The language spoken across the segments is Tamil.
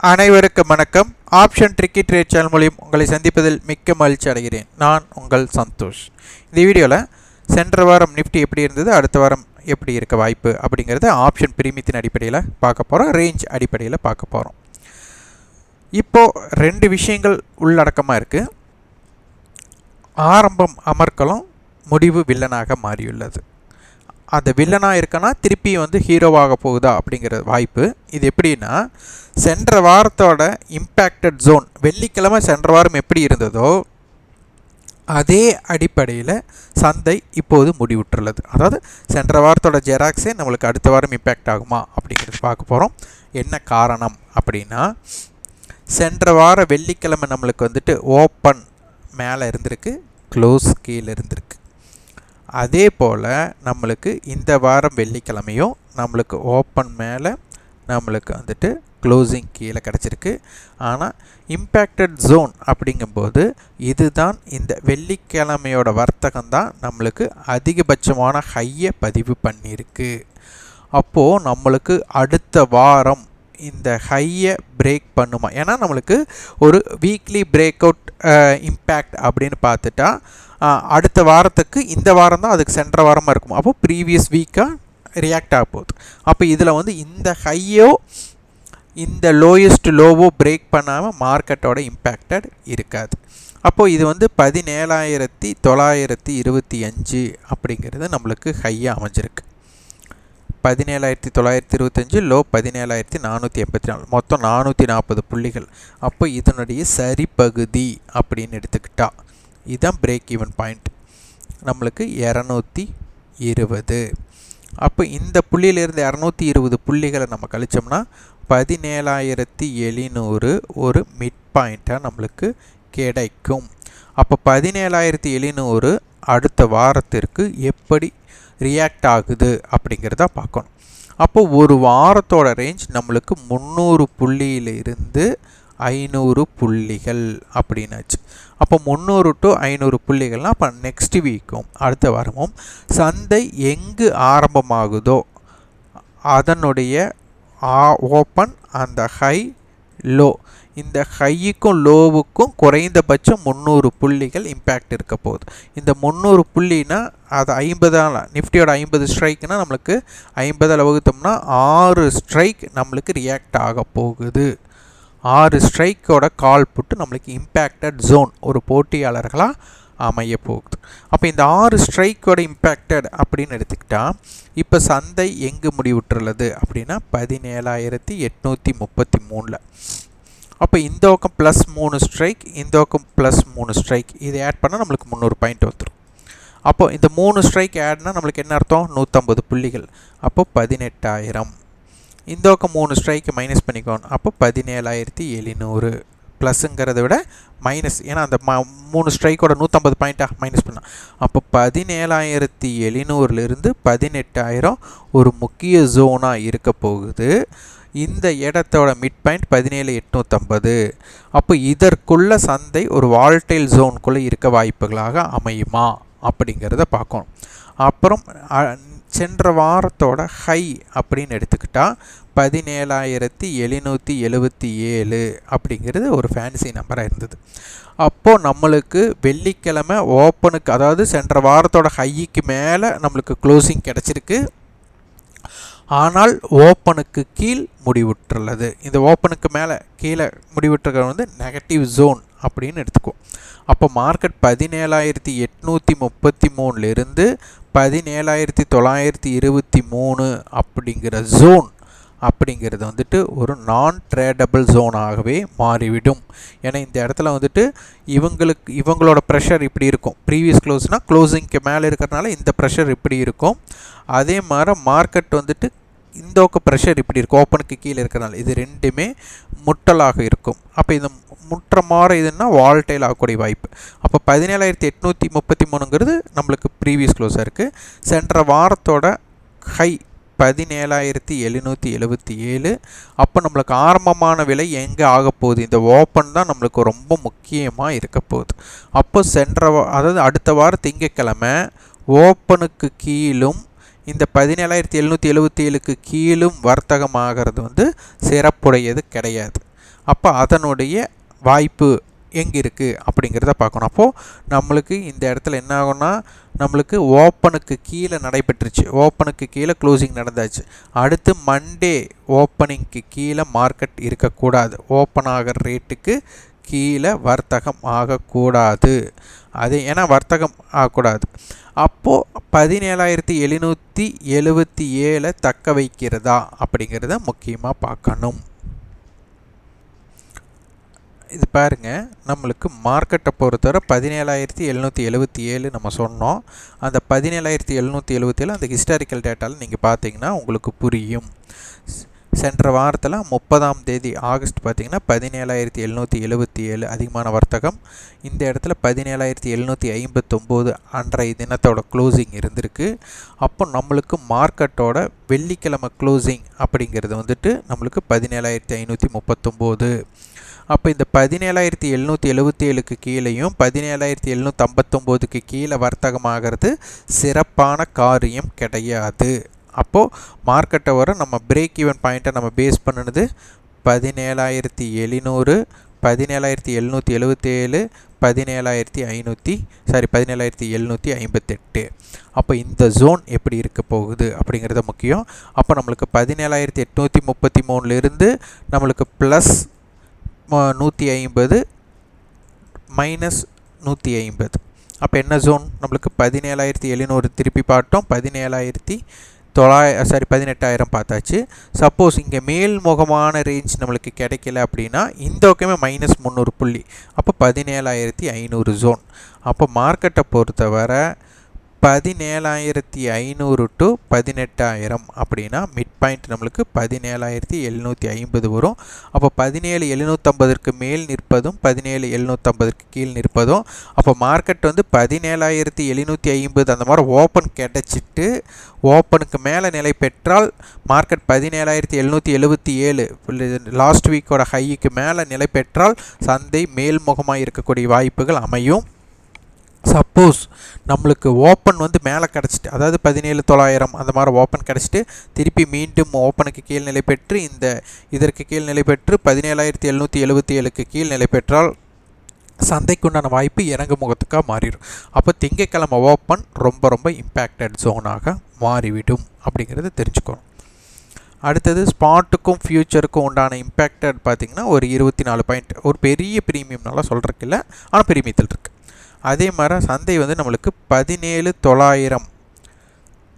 அனைவருக்கும் வணக்கம். ஆப்ஷன் ட்ரிக்கி ட்ரேட் சேனல் மூலம் உங்களை சந்திப்பதில் மிக்க மகிழ்ச்சி அடைகிறேன். நான் உங்கள் சந்தோஷ். இந்த வீடியோவில் சென்ற வாரம் நிஃப்டி எப்படி இருந்தது, அடுத்த வாரம் எப்படி இருக்க வாய்ப்பு அப்படிங்கிறத ஆப்ஷன் பிரீமியத்தின் அடிப்படையில் பார்க்க போகிறோம், ரேஞ்ச் அடிப்படையில் பார்க்க போகிறோம். இப்போது ரெண்டு விஷயங்கள் உள்ளடக்கமாக இருக்குது. ஆரம்பம் அமர்க்கலம், முடிவு வில்லனாக மாறியுள்ளது. அந்த வில்லனாக இருக்கனா திருப்பி ஹீரோவாக போகுதா அப்படிங்கிற வாய்ப்பு. இது எப்படின்னா, சென்ற வாரத்தோட இம்பேக்டட் ஜோன் வெள்ளிக்கிழமை சென்ற வாரம் எப்படி இருந்ததோ அதே அடிப்படையில் சந்தை இப்போது முடிவுற்றுள்ளது. அதாவது சென்ற வாரத்தோட ஜெராக்ஸே நம்மளுக்கு அடுத்த வாரம் இம்பேக்ட் ஆகுமா அப்படிங்கிறது பார்க்க போகிறோம். என்ன காரணம் அப்படின்னா, சென்ற வார வெள்ளிக்கிழமை நம்மளுக்கு ஓப்பன் மேலே இருந்திருக்கு, க்ளோஸ் கீழே இருந்திருக்கு. அதே போல் நம்மளுக்கு இந்த வாரம் வெள்ளிக்கிழமையும் நம்மளுக்கு ஓப்பன் மேலே நம்மளுக்கு க்ளோசிங் கீழே கிடச்சிருக்கு. ஆனால் இம்பேக்டட் ஜோன் அப்படிங்கும்போது இதுதான் இந்த வெள்ளிக்கிழமையோட வர்த்தகம் தான் நம்மளுக்கு அதிகபட்சமான ஹையை பதிவு பண்ணியிருக்கு. அப்போது நம்மளுக்கு அடுத்த வாரம் இந்த ஹையை பிரேக் பண்ணுமா? ஏன்னா நம்மளுக்கு ஒரு வீக்லி பிரேக் அவுட் இம்பேக்ட் அப்படின்னு பார்த்துட்டா அடுத்த வாரத்துக்கு இந்த வாரம் தான் அதுக்கு சென்ற வாரமாக இருக்கும். அப்போது ப்ரீவியஸ் வீக்காக ரியாக்ட் ஆக போகுது. அப்போ இதில் இந்த ஹையோ இந்த லோயஸ்ட் லோவோ பிரேக் பண்ணாமல் மார்க்கெட்டோட இம்பேக்டட் இருக்காது. அப்போது இது 17,925 அப்படிங்கிறது நம்மளுக்கு ஹையாக அமைஞ்சிருக்கு. 17,925 லோ 17,484, மொத்தம் 440 புள்ளிகள். அப்போ இதனுடைய சரிபகுதி அப்படின்னு எடுத்துக்கிட்டா இதுதான் பிரேக் ஈவன் பாயிண்ட் நம்மளுக்கு 220. அப்போ இந்த புள்ளியிலிருந்து 220 புள்ளிகளை நம்ம கழிச்சோம்னா 17,700 ஒரு மிட் பாயிண்ட்டாக நம்மளுக்கு கிடைக்கும். அப்போ 17,700 அடுத்த வாரத்திற்கு எப்படி ரியாக்ட் ஆகுது அப்படிங்கிறத பார்க்கணும். அப்போ ஒரு வாரத்தோட ரேஞ்ச் நம்மளுக்கு 300 புள்ளியிலிருந்து 500 புள்ளிகள் அப்படின்னாச்சு. அப்போ 300 to 500 புள்ளிகள்னால் அப்போ நெக்ஸ்ட் வீக்கும் அடுத்த வாரமும் சந்தை எங்கு ஆரம்பமாகுதோ அதனுடைய ஓப்பன் அந்த ஹை லோ, இந்த ஹையுக்கும் லோவுக்கும் குறைந்தபட்சம் 300 புள்ளிகள் இம்பேக்ட் இருக்க போகுது. இந்த 300 புள்ளினா அது 50 நிஃப்டியோட 50 ஸ்ட்ரைக்னா நம்மளுக்கு 50 வகுத்தோம்னா 6 ஸ்ட்ரைக் நம்மளுக்கு ரியாக்ட் ஆக போகுது. 6 ஸ்ட்ரைக்கோட கால் புட்டு நம்மளுக்கு இம்பேக்டட் ஜோன் ஒரு போட்டியாளர்களாக அமைய போகுது. அப்போ இந்த 6 ஸ்ட்ரைக்கோட இம்பேக்டட் அப்படின்னு எடுத்துக்கிட்டால் இப்போ சந்தை எங்கு முடிவுற்றுள்ளது அப்படின்னா 17,833. அப்போ இந்த பக்கம் ப்ளஸ் 3 ஸ்ட்ரைக், இந்த பக்கம் ப்ளஸ் 3 ஸ்ட்ரைக், இதை ஆட் பண்ணால் நம்மளுக்கு 300 பாயிண்ட் வந்துடும். அப்போ இந்த 3 ஸ்ட்ரைக் ஆட்னா நம்மளுக்கு என்ன அர்த்தம்? 150 புள்ளிகள். அப்போ 18,000. இந்த பக்கம் 3 ஸ்ட்ரைக்கு மைனஸ் பண்ணிக்கோணும். அப்போ 17,700 ப்ளஸ்ஸுங்கிறத விட மைனஸ், ஏன்னா அந்த 3 ஸ்ட்ரைக்கோட 150 பாயிண்ட்டாக மைனஸ் பண்ணலாம். அப்போ 17,700லேருந்து 18,000 ஒரு முக்கிய ஜோனாக இருக்க போகுது. இந்த இடத்தோட மிட் பாயிண்ட் 17,850. அப்போ இதற்குள்ள சந்தை ஒரு வால்டைல் ஜோனுக்குள்ளே இருக்க வாய்ப்புகளாக அமையுமா அப்படிங்கிறத பார்க்கணும். அப்புறம் சென்ற வாரத்தோட ஹை அப்படின்னு எடுத்துக்கிட்டால் 17,777 அப்படிங்கிறது ஒரு ஃபேன்சி நம்பராக இருந்தது. அப்போது நம்மளுக்கு வெள்ளிக்கிழமை ஓப்பனுக்கு, அதாவது சென்ற வாரத்தோட ஹைக்கு மேலே நம்மளுக்கு க்ளோசிங் கிடச்சிருக்கு. ஆனால் ஓப்பனுக்கு கீழ் முடிவுற்றுள்ளது. இந்த ஓப்பனுக்கு மேலே கீழே முடிவுற்றுறது நெகட்டிவ் ஜோன் அப்படின்னு எடுத்துக்குவோம். அப்போ மார்க்கெட் 17,833லேருந்து 17,923 அப்படிங்கிற ஜோன் அப்படிங்கிறது ஒரு நான் ட்ரேடபிள் ஜோனாகவே மாறிவிடும். ஏன்னா இந்த இடத்துல இவங்களோட ப்ரெஷர் இப்படி இருக்கும். ப்ரீவியஸ் க்ளோஸ்னால் க்ளோசிங்க்கு மேலே இருக்கிறதுனால இந்த ப்ரெஷர் இப்படி இருக்கும். அதே மாதிரி மார்க்கெட் இந்த பக்கம் ப்ரெஷர் இப்படி இருக்கும், ஓப்பனுக்கு கீழே இருக்கிறனால இது ரெண்டுமே முட்டலாக இருக்கும். அப்போ இது முற்ற மாற இதுன்னா வால்டைல் ஆகக்கூடிய வாய்ப்பு. அப்போ 17,833ங்கிறது நம்மளுக்கு ப்ரீவியஸ் க்ளோஸாக இருக்குது. சென்ற வாரத்தோட ஹை 17,777. அப்போ நம்மளுக்கு ஆரம்பமான விலை எங்கே ஆக போகுது? இந்த ஓப்பன் தான் நம்மளுக்கு ரொம்ப முக்கியமாக இருக்க போகுது. அப்போ அதாவது அடுத்த வாரம் திங்கட்கிழமை ஓப்பனுக்கு கீழும் இந்த 17,777க்கு கீழும் வர்த்தகமாகிறது சிறப்புடையது கிடையாது. அப்போ அதனுடைய வாய்ப்பு எங்கே இருக்குது அப்படிங்கிறத பார்க்கணும். அப்போது நம்மளுக்கு இந்த இடத்துல என்ன ஆகும்னா, நம்மளுக்கு ஓப்பனுக்கு கீழே நடைபெற்றுச்சு, ஓப்பனுக்கு கீழே க்ளோசிங் நடந்தாச்சு. அடுத்து மண்டே ஓப்பனிங்க்கு கீழே மார்க்கெட் இருக்கக்கூடாது, ஓப்பன் ஆகிற ரேட்டுக்கு கீழே வர்த்தகம் ஆகக்கூடாது. அது ஏன்னா வர்த்தகம் ஆகக்கூடாது. அப்போது 17,777 தக்க வைக்கிறதா அப்படிங்கிறத முக்கியமாக பார்க்கணும். இது பாருங்கள், நம்மளுக்கு மார்க்கெட்டை பொறுத்தவரை 17,777 நம்ம சொன்னோம். அந்த 17,777 அந்த ஹிஸ்டாரிக்கல் டேட்டாவில் நீங்கள் பார்த்தீங்கன்னா உங்களுக்கு புரியும். சென்ற வாரத்தில் 30ஆம் தேதி ஆகஸ்ட் பார்த்திங்கன்னா 17,777 அதிகமான வர்த்தகம். இந்த இடத்துல 17,759 அன்றைய தினத்தோட க்ளோசிங் இருந்திருக்கு. அப்போ நம்மளுக்கு மார்க்கெட்டோட வெள்ளிக்கிழமை க்ளோசிங் அப்படிங்கிறது வந்துட்டு நம்மளுக்கு 17,539. அப்போ இந்த 17,777க்கு கீழேயும் 17,759க்கு கீழே வர்த்தகமாகிறது சிறப்பான காரியம் கிடையாது. அப்போது மார்க்கெட்டை வர நம்ம பிரேக் ஈவன் பாயிண்ட்டை நம்ம பேஸ் பண்ணினது 17,700, 17,777, 17,758. அப்போ இந்த ஜோன் எப்படி இருக்க போகுது அப்படிங்கிறது முக்கியம். அப்போ நம்மளுக்கு 17,833 நம்மளுக்கு ப்ளஸ் 150 மைனஸ் 150. அப்போ என்ன ஜோன் நம்மளுக்கு 17,700 திருப்பி பார்த்தோம், 18,000 பார்த்தாச்சு. சப்போஸ் இங்கே மேல்முகமான ரேஞ்ச் நம்மளுக்கு கிடைக்கல அப்படின்னா இந்த பக்கமே -300 புள்ளி, அப்போ 17,500 ஜோன். அப்போ மார்க்கெட்டை பொறுத்தவரை 17,500 டு 18,000 அப்படின்னா மிட் பாயிண்ட் நம்மளுக்கு 17,750 வரும். அப்போ 17,750க்கு மேல் நிற்பதும் 17,750க்கு கீழ் நிற்பதும், அப்போ மார்க்கெட் வந்து 17,750 அந்த மாதிரி ஓப்பன் கிடச்சிட்டு ஓப்பனுக்கு மேலே நிலை பெற்றால் மார்க்கெட் 17,777 லாஸ்ட் வீக்கோட ஹைக்கு மேலே நிலை பெற்றால் சந்தை மேல்முகமாக இருக்கக்கூடிய வாய்ப்புகள் அமையும். சப்போஸ் நம்மளுக்கு ஓப்பன் வந்து மேலே கிடச்சிட்டு, அதாவது 17,900 அந்த மாதிரி ஓப்பன் கிடச்சிட்டு திருப்பி மீண்டும் ஓப்பனுக்கு கீழ் நிலை பெற்று இதற்கு கீழ் நிலை பெற்று 17,777க்கு கீழ் நிலை பெற்றால் சந்தைக்குண்டான வாய்ப்பு இறங்கு முகத்துக்காக மாறிடும். அப்போ திங்கட்கிழமை ஓப்பன் ரொம்ப இம்பேக்டட் ஜோனாக மாறிவிடும் அப்படிங்கிறத தெரிஞ்சுக்கணும். அடுத்தது ஸ்பாட்டுக்கும் ஃப்யூச்சருக்கும் உண்டான இம்பேக்டட் பார்த்திங்கன்னா ஒரு 24 பாயிண்ட், ஒரு பெரிய ப்ரீமியம்னால சொல்கிறதுக்கு இல்லை, ஆனால் ப்ரீமியத்தில் இருக்குது. அதே மாதிரி சந்தை வந்து நம்மளுக்கு 17,900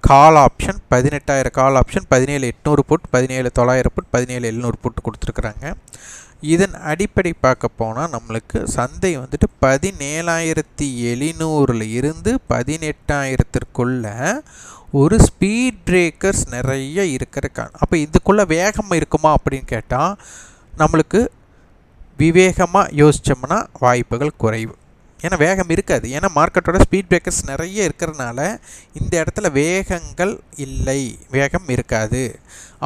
call option, 18,000 call option, 17,800 put, 17,900 put, 17,700 put கொடுத்துருக்குறாங்க. இதன் அடிப்படை பார்க்க போனால் நம்மளுக்கு சந்தை வந்துட்டு 17,700 இருந்து 18,000க்குள்ள ஒரு ஸ்பீட் பிரேக்கர்ஸ் நிறைய இருக்கிறக்கான. அப்போ இதுக்குள்ளே வேகம் இருக்குமா அப்படின்னு கேட்டால் நம்மளுக்கு விவேகமாக யோசித்தோம்னா வாய்ப்புகள் குறைவு. ஏன்னா வேகம் இருக்காது, ஏன்னா மார்க்கெட்டோட ஸ்பீட் பிரேக்கர்ஸ் நிறைய இருக்கிறதுனால இந்த இடத்துல வேகங்கள் இல்லை, வேகம் இருக்காது.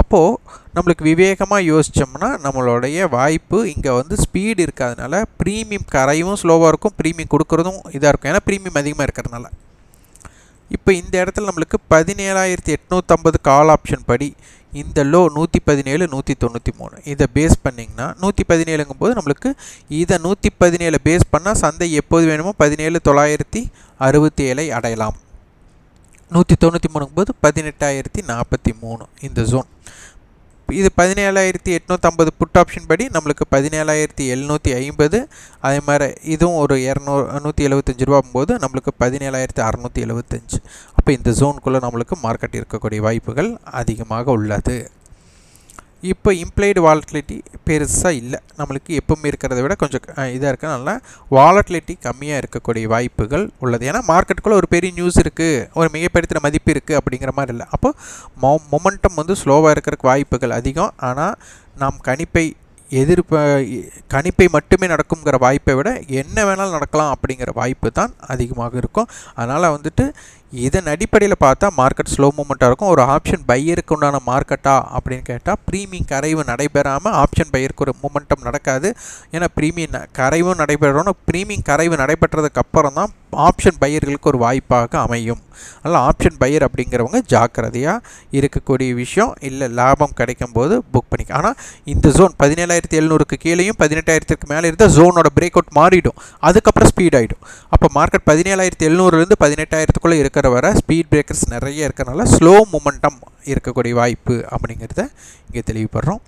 அப்போது நம்மளுக்கு விவேகமாக யோசித்தோம்னா நம்மளுடைய வாய்ப்பு இங்கே வந்து ஸ்பீடு இருக்காதனால ப்ரீமியம் கரையும் ஸ்லோவாக இருக்கும், ப்ரீமியம் கொடுக்குறதும் இதாக இருக்கும், ஏன்னா ப்ரீமியம் அதிகமாக இருக்கிறதுனால. இப்போ இந்த இடத்துல நம்மளுக்கு 17,850 கால் ஆப்ஷன் படி இந்த லோ 117, 193 இதை பேஸ் பண்ணிங்கன்னா 117ங்கும் போது நம்மளுக்கு இதை 117 பேஸ் பண்ணால் சந்தை எப்போது வேணுமோ 17,967 அடையலாம். 193ங்கும் போது 18,043 இந்த ஜோன். இது 17,850 புட் ஆப்ஷன் படி நம்மளுக்கு 17,750. அதே மாதிரி இதுவும் ஒரு 175 ரூபாங்கும்போது நம்மளுக்கு 17,675. அப்போ இந்த ஜோனுக்குள்ளே நம்மளுக்கு மார்க்கெட் இருக்கக்கூடிய வாய்ப்புகள் அதிகமாக உள்ளது. இப்போ இம்ப்ளைடு வாலட்டிலிட்டி பெருசாக இல்லை, நம்மளுக்கு எப்பவுமே இருக்கிறத விட கொஞ்சம் இதாக இருக்கிறனால வாலட்டிலிட்டி கம்மியாக இருக்கக்கூடிய வாய்ப்புகள் உள்ளது. ஏன்னா மார்க்கெட்டுக்குள்ளே ஒரு பெரிய நியூஸ் இருக்குது, ஒரு மிகப்படுத்தின மதிப்பு இருக்குது அப்படிங்கிற மாதிரி இல்லை. அப்போ மொமெண்டம் வந்து ஸ்லோவாக இருக்கிறதுக்கு வாய்ப்புகள் அதிகம். ஆனால் நாம் கணிப்பை மட்டுமே நடக்குங்கிற வாய்ப்பை விட என்ன வேணாலும் நடக்கலாம் அப்படிங்கிற வாய்ப்பு தான் அதிகமாக இருக்கும். அதனால் வந்துட்டு இதன் அடிப்படையில் பார்த்தா மார்க்கெட் ஸ்லோ மூமெண்ட்டாக இருக்கும். ஒரு ஆப்ஷன் பையருக்கு உண்டான மார்க்கெட்டா அப்படின்னு கேட்டால் ப்ரீமியம் கரைவு நடைபெறாமல் ஆப்ஷன் பையருக்கு ஒரு மூமெண்டம் நடக்காது. ஏன்னா ப்ரீமியம் கரைவும் நடைபெறணும். ப்ரீமியம் கரைவு நடைபெற்றதுக்கு அப்புறம் தான் ஆப்ஷன் பையர்களுக்கு ஒரு வாய்ப்பாக அமையும். அதனால் ஆப்ஷன் பையர் அப்படிங்கிறவங்க ஜாக்கிரதையாக இருக்கக்கூடிய விஷயம். இல்லை லாபம் கிடைக்கும் போது புக் பண்ணிக்க. ஆனால் இந்த ஜோன் 17,700க்கு கீழேயும் 18,000க்கு மேலே இருந்தால் ஜோனோட பிரேக் அவுட் மாறிடும். அதுக்கப்புறம் ஸ்பீட் ஆகிடும். அப்போ மார்க்கெட் 17,700லேருந்து 18,000க்குள்ளே இருக்கிற வர ஸ்பீட் பிரேக்கர்ஸ் நிறைய இருக்கிறனால ஸ்லோ மூமெண்டம் இருக்கக்கூடிய வாய்ப்பு அப்படிங்கிறத இங்கே தெளிவுபடுறோம்.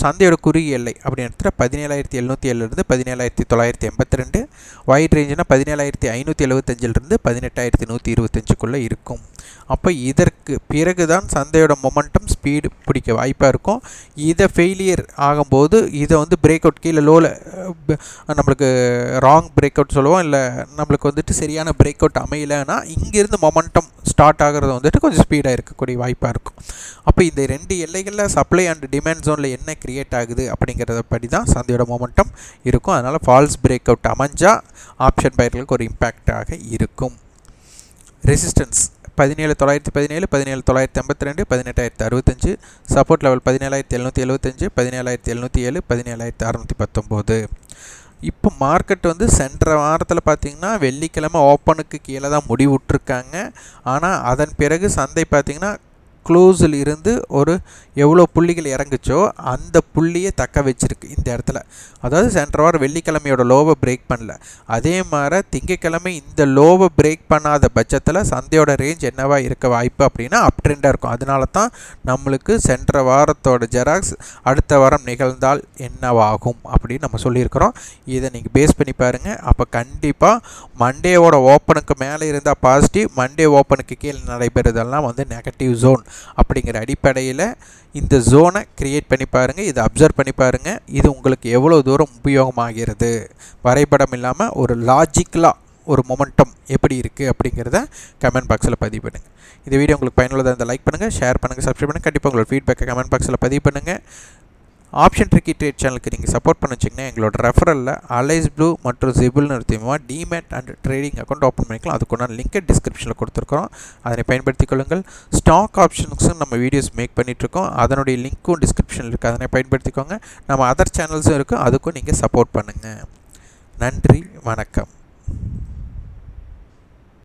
சந்தையோட குறுகிய எல்லை அப்படின்னு எடுத்துகிற 17,707லேருந்து 17,982, வைட் ரேஞ்சுனா 17,575லேருந்து 18,125க்குள்ளே இருக்கும். அப்போ இதற்கு பிறகு தான் சந்தையோட மொமெண்டம் ஸ்பீடு பிடிக்க வாய்ப்பாக இருக்கும். இதை ஃபெயிலியர் ஆகும்போது இதை வந்து பிரேக் அவுட் கீழே லோவில் நம்மளுக்கு ராங் பிரேக் அவுட் சொல்லுவோம். இல்லை நம்மளுக்கு வந்துட்டு சரியான பிரேக் அவுட் அமையலைன்னா இங்கேருந்து மொமெண்டம் ஸ்டார்ட் ஆகிறது வந்துட்டு கொஞ்சம் ஸ்பீடாக இருக்கக்கூடிய வாய்ப்பாக இருக்கும். அப்போ இந்த 2 எல்லைகளில் சப்ளை அண்ட் டிமாண்ட் ஜோனில் என்ன கிரியேட் ஆகுது அப்படிங்கிறத படி தான் சந்தையோட மொமெண்டம் இருக்கும். அதனால் ஃபால்ஸ் பிரேக் அவுட் அமைஞ்சால் ஆப்ஷன் பையர்களுக்கு ஒரு இம்பேக்டாக இருக்கும். ரெசிஸ்டன்ஸ் 17,917, 17,982, 18,065. Support level 17,775, 17,707, 17,619. இப்போ மார்க்கெட் வந்து சென்ற வாரத்தில் பார்த்திங்கன்னா வெள்ளிக்கிழமை ஓப்பனுக்கு கீழே தான் முடிவுட்ருக்காங்க. ஆனால் அதன் பிறகு சந்தை பார்த்திங்கன்னா க்ளோஸில் இருந்து ஒரு எவ்வளோ புள்ளிகள் இறங்குச்சோ அந்த புள்ளியை தக்க வச்சுருக்கு இந்த இடத்துல. அதாவது சென்ற வாரம் வெள்ளிக்கிழமையோட லோவை பிரேக் பண்ணல. அதே மாதிரி திங்கக்கிழமை இந்த லோவை பிரேக் பண்ணாத பட்சத்தில் சந்தையோட ரேஞ்ச் என்னவா இருக்க வாய்ப்பு அப்படின்னா அப் ட்ரெண்டாக இருக்கும். அதனால தான் நம்மளுக்கு சென்ற வாரத்தோட ஜெராக்ஸ் அடுத்த வாரம் நிகழ்ந்தால் என்னவாகும் அப்படின்னு நம்ம சொல்லியிருக்கிறோம். இதை நீங்கள் பேஸ் பண்ணி பாருங்கள். அப்போ கண்டிப்பாக மண்டேவோட ஓப்பனுக்கு மேலே இருந்தால் பாசிட்டிவ், மண்டே ஓப்பனுக்கு கீழே நடைபெறுதெல்லாம் வந்து நெகட்டிவ் ஜோன் அப்படிங்கிற அடிப்படையில் இந்த ஜோனை க்ரியேட் பண்ணி பாருங்கள். இதை அப்சர்வ் பண்ணி பாருங்கள். இது உங்களுக்கு எவ்வளோ தூரம் உபயோகமாகிறது, வரைபடம் இல்லாமல் ஒரு லாஜிக்கலாக ஒரு மொமெண்டம் எப்படி இருக்குது அப்படிங்கிறத கமெண்ட் பாக்ஸில் பதிவு பண்ணுங்கள். இந்த வீடியோ உங்களுக்கு பயனுள்ளதாக இருந்தால் லைக் பண்ணுங்கள், ஷேர் பண்ணுங்கள், சப்ஸ்கிரைப் பண்ணுங்கள். கண்டிப்பாக உங்களோட ஃபீட்பேக்கை கமெண்ட் பாக்ஸில் பதிவு பண்ணுங்கள். ஆப்ஷன் ட்ரிக்கி ட்ரேட் சேனலுக்கு நீங்கள் சப்போர்ட் பண்ண வச்சிங்கன்னா எங்களோட ரெஃபரலில் அலைஸ் ப்ளூ மற்றும் ஜிபிள்னு நிறுத்தியமாக demat and trading account open பண்ணிக்கலாம். அதுக்குண்டான லிங்கை டிஸ்கிரிப்ஷனில் கொடுத்துருக்குறோம். அதனை பயன்படுத்திக் கொள்ளுங்கள். ஸ்டாக் ஆப்ஷன்ஸும் நம்ம வீடியோஸ் மேக் பண்ணிகிட்ருக்கோம். அதனுடைய லிங்க்கும் டிஸ்கிரிப்ஷனில் இருக்குது. அதனை பயன்படுத்திக்கோங்க. நம்ம அதர் சேனல்ஸும் இருக்குது. அதுக்கும் நீங்கள் சப்போர்ட் பண்ணுங்கள். நன்றி, வணக்கம்.